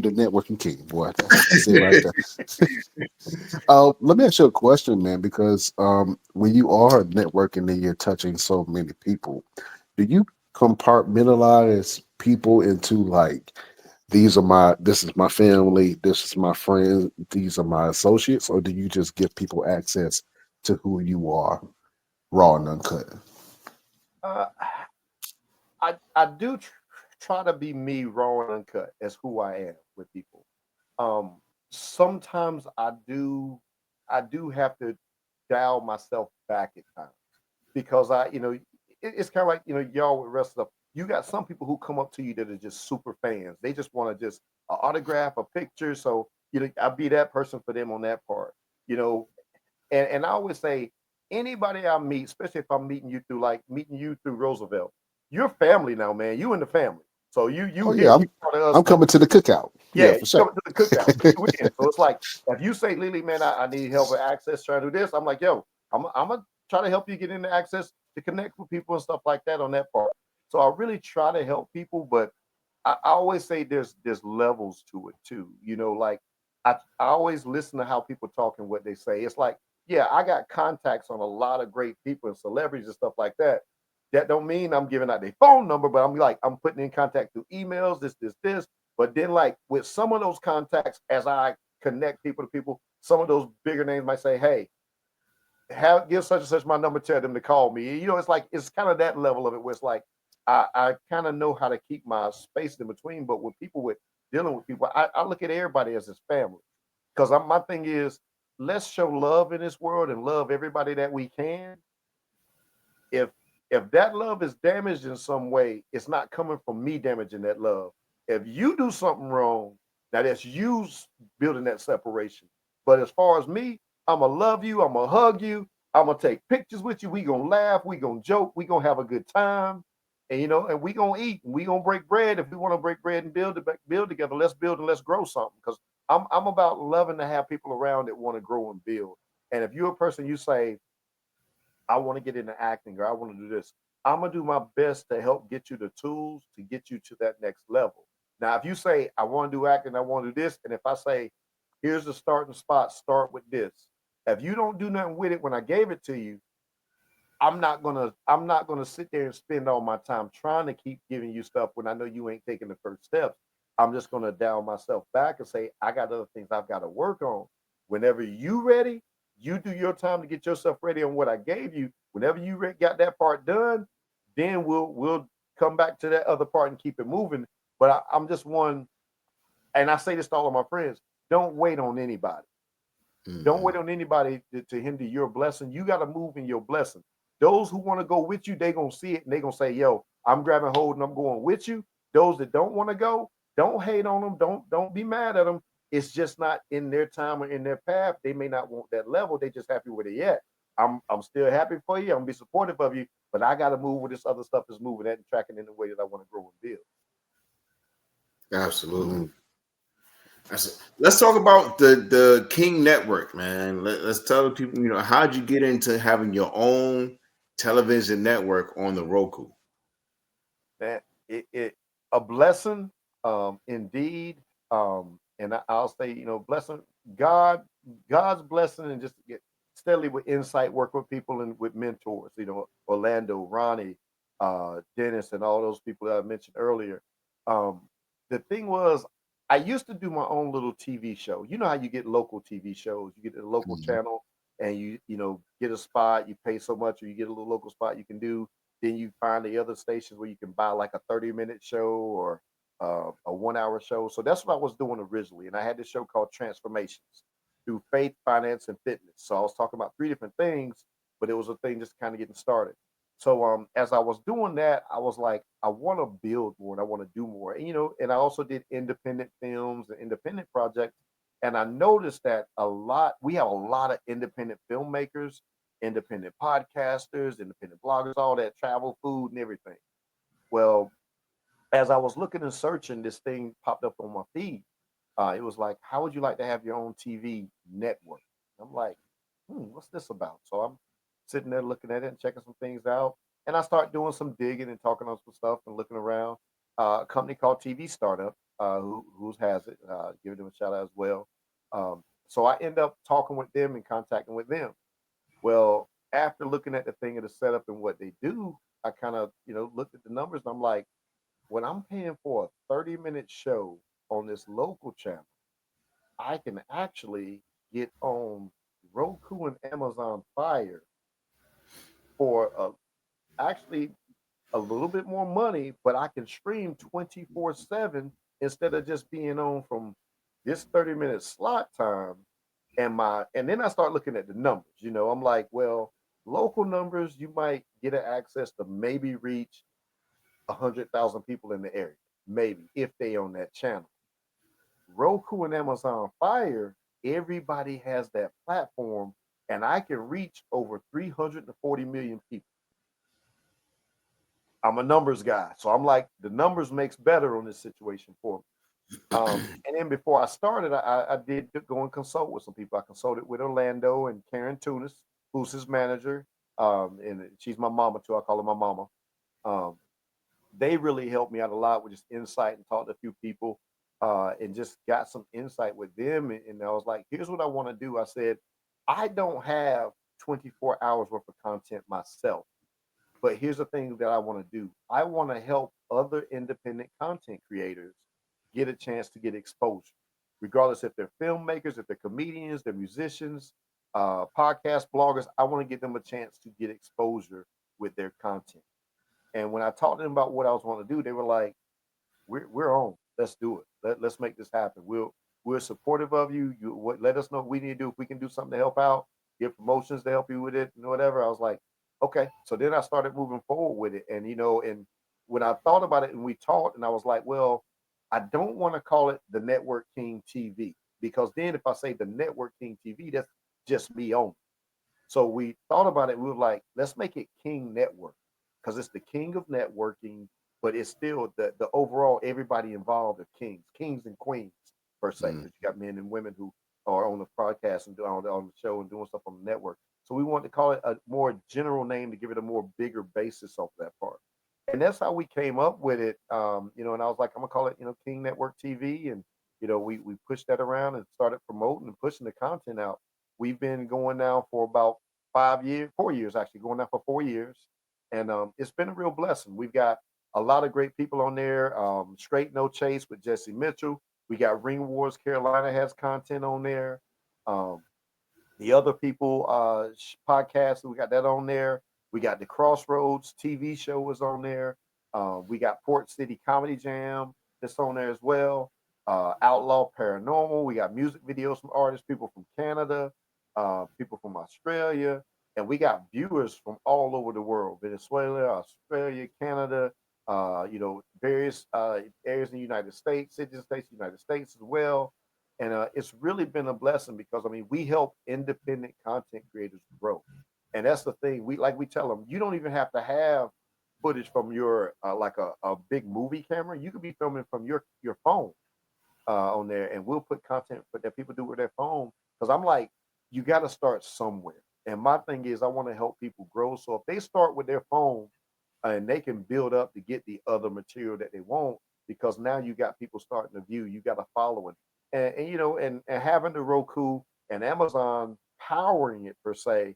the networking king, boy. That's it right there. Let me ask you a question, man, because when you are networking and you're touching so many people, do you compartmentalize people into like this is my family, this is my friends, these are my associates, or do you just give people access to who you are, raw and uncut? Uh, I do try to be me, raw and uncut, as who I am with people. Um, Sometimes I do have to dial myself back at times because it's kind of like y'all with rest of you got some people who come up to you that are just super fans. They just want to just autograph a picture. So I'll be that person for them on that part. You know, and I always say anybody I meet, especially if I'm meeting you through Roosevelt, you're family now, man. You in the family. So you Oh yeah, here, you part of us I'm now. coming to the cookout. Yeah, Yeah, you for sure. coming to the cookout. You in. So it's like if you say, Lily, man, I need help with access trying to do this, I'm like, yo, I'm gonna try to help you get into access to connect with people and stuff like that on that part. So I really try to help people, but I always say there's levels to it too. Like I always listen to how people talk and what they say. It's like, yeah, I got contacts on a lot of great people and celebrities and stuff like that. That don't mean I'm giving out their phone number, but I'm putting in contact through emails, this. But then like with some of those contacts, as I connect people to people, some of those bigger names might say, hey, give such and such my number, tell them to call me. It's like it's kind of that level of it where it's like I kind of know how to keep my space in between. But with people with dealing with people, I look at everybody as his family. Because my thing is, let's show love in this world and love everybody that we can. If if that love is damaged in some way, it's not coming from me damaging that love. If you do something wrong, now that's you building that separation. But as far as me, I'ma love you, I'ma hug you, I'ma take pictures with you. We gonna laugh, we gonna joke, we gonna have a good time, and we gonna eat, and we gonna break bread if we want to break bread and build together. Let's build and let's grow something. Because I'm about loving to have people around that want to grow and build. And if you're a person you say I want to get into acting or I want to do this. I'm gonna do my best to help get you the tools to get you to that next level. Now, if you say I want to do acting, I want to do this, and if I say here's the starting spot, start with this. If you don't do nothing with it when I gave it to you, I'm not gonna sit there and spend all my time trying to keep giving you stuff when I know you ain't taking the first steps. I'm just gonna dial myself back and say I got other things I've got to work on. Whenever you ready, you do your time to get yourself ready on what I gave you. Whenever you got that part done, then we'll come back to that other part and keep it moving. But I'm just one, and I say this to all of my friends: don't wait on anybody. Don't Hmm. wait on anybody to hinder your blessing. You got to move in your blessing. Those who want to go with you, they gonna see it and they gonna say, "Yo, I'm grabbing hold and I'm going with you." Those that don't want to go, don't hate on them. Don't be mad at them. It's just not in their time or in their path. They may not want that level. They just happy where they at. I'm still happy for you. I'm gonna be supportive of you, but I got to move where this other stuff is moving at and tracking in the way that I want to grow and build. Absolutely. Mm. Let's talk about the King Network, man. Let's tell the people, how'd you get into having your own television network on the Roku? Man, it a blessing, indeed. And I'll say, blessing God, God's blessing, and just to get steadily with insight, work with people and with mentors. Orlando, Ronnie, Dennis, and all those people that I mentioned earlier. Um, the thing was, I used to do my own little TV show. You know how you get local TV shows? You get a local Mhm. channel, and you get a spot. You pay so much, or you get a little local spot you can do. Then you find the other stations where you can buy like a 30-minute show or a 1 hour show. So that's what I was doing originally. And I had this show called Transformations through faith, finance, and fitness. So I was talking about three different things, but it was a thing just kind of getting started. So as I was doing that, I was like, I want to build more and I want to do more. And I also did independent films and independent projects. And I noticed that we have a lot of independent filmmakers, independent podcasters, independent bloggers, all that travel, food, and everything. Well, as I was looking and searching, this thing popped up on my feed. It was like, how would you like to have your own TV network? I'm like, what's this about? So I'm sitting there looking at it and checking some things out. And I start doing some digging and talking on some stuff and looking around. A company called TV Startup. who has it, giving them a shout out as well. So I end up talking with them and contacting with them. Well, after looking at the thing of the setup and what they do, I kind of, looked at the numbers and I'm like, when I'm paying for a 30-minute show on this local channel, I can actually get on Roku and Amazon Fire for actually a little bit more money, but I can stream 24/7 instead of just being on from this 30-minute slot time. And then I start looking at the numbers. I'm like, well, local numbers, you might get an access to maybe reach 100,000 people in the area, maybe if they on that channel. Roku and Amazon Fire, everybody has that platform, and I can reach over 340 million people. I'm a numbers guy, so I'm like the numbers makes better on this situation for me. And then before I started, I did go and consult with some people. I consulted with Orlando and Karen Tunis, who's his manager, and she's my mama too. I call her my mama. Um, they really helped me out a lot with just insight and talked to a few people, and just got some insight with them. And I was like, here's what I want to do. I said, I don't have 24 hours worth of content myself. But here's the thing that I want to do. I want to help other independent content creators get a chance to get exposure, regardless if they're filmmakers, if they're comedians, they're musicians, podcast bloggers. I want to give them a chance to get exposure with their content. And when I talked to them about what I was wanting to do, they were like, we're on. Let's do it. Let's make this happen. We're supportive of you. Let us know what we need to do. If we can do something to help out, get promotions to help you with it and whatever. I was like, okay. So then I started moving forward with it. And when I thought about it and we talked, and I was like, well, I don't want to call it the Network King TV, because then if I say the Network King TV, that's just me on. So we thought about it. We were like, let's make it King Network, because it's the king of networking, but it's still the overall everybody involved are kings and queens per se, Mm. because you got men and women who are on the podcast and on the show and doing stuff on the network. So we wanted to call it a more general name to give it a more bigger basis of that part. And that's how we came up with it. And I was like, I'm gonna call it, King Network TV. And we pushed that around and started promoting and pushing the content out. We've been going now for about 5 years, 4 years actually, going now for 4 years, and it's been a real blessing. We've got a lot of great people on there. Straight No Chase with Jesse Mitchell. We got Ring Wars Carolina has content on there. Um, the other people podcast, we got that on there. We got the Crossroads TV show is on there. We got Port City Comedy Jam that's on there as well. Outlaw Paranormal. We got music videos from artists, people from Canada, people from Australia, and we got viewers from all over the world: Venezuela, Australia, Canada. Various areas in the United States, cities, states, United States as well. And it's really been a blessing, because I mean we help independent content creators grow, and that's the thing. We tell them, you don't even have to have footage from your like a big movie camera. You could be filming from your phone on there, and we'll put content that people do with their phone. Because I'm like, you got to start somewhere. And my thing is, I want to help people grow. So if they start with their phone, and they can build up to get the other material that they want, because now you got people starting to view, you got a following, and having the Roku and Amazon powering it per se,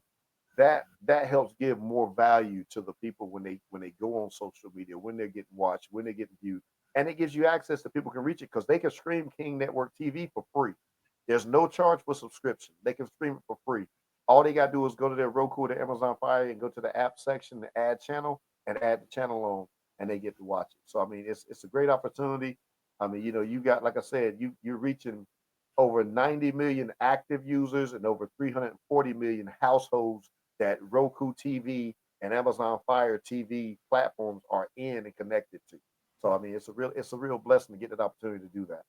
that helps give more value to the people when they go on social media, when they're getting watched, when they're getting viewed, and it gives you access to people can reach it, because they can stream King Network TV for free. There's no charge for subscription. They can stream it for free. All they got to do is go to their Roku or their Amazon Fire and go to the app section, the add channel, and add the channel on, and they get to watch it. So I mean, it's a great opportunity. I mean, you got, like I said, you're reaching over 90 million active users and over 340 million households that Roku TV and Amazon Fire TV platforms are in and connected to. So I mean, it's a real blessing to get that opportunity to do that.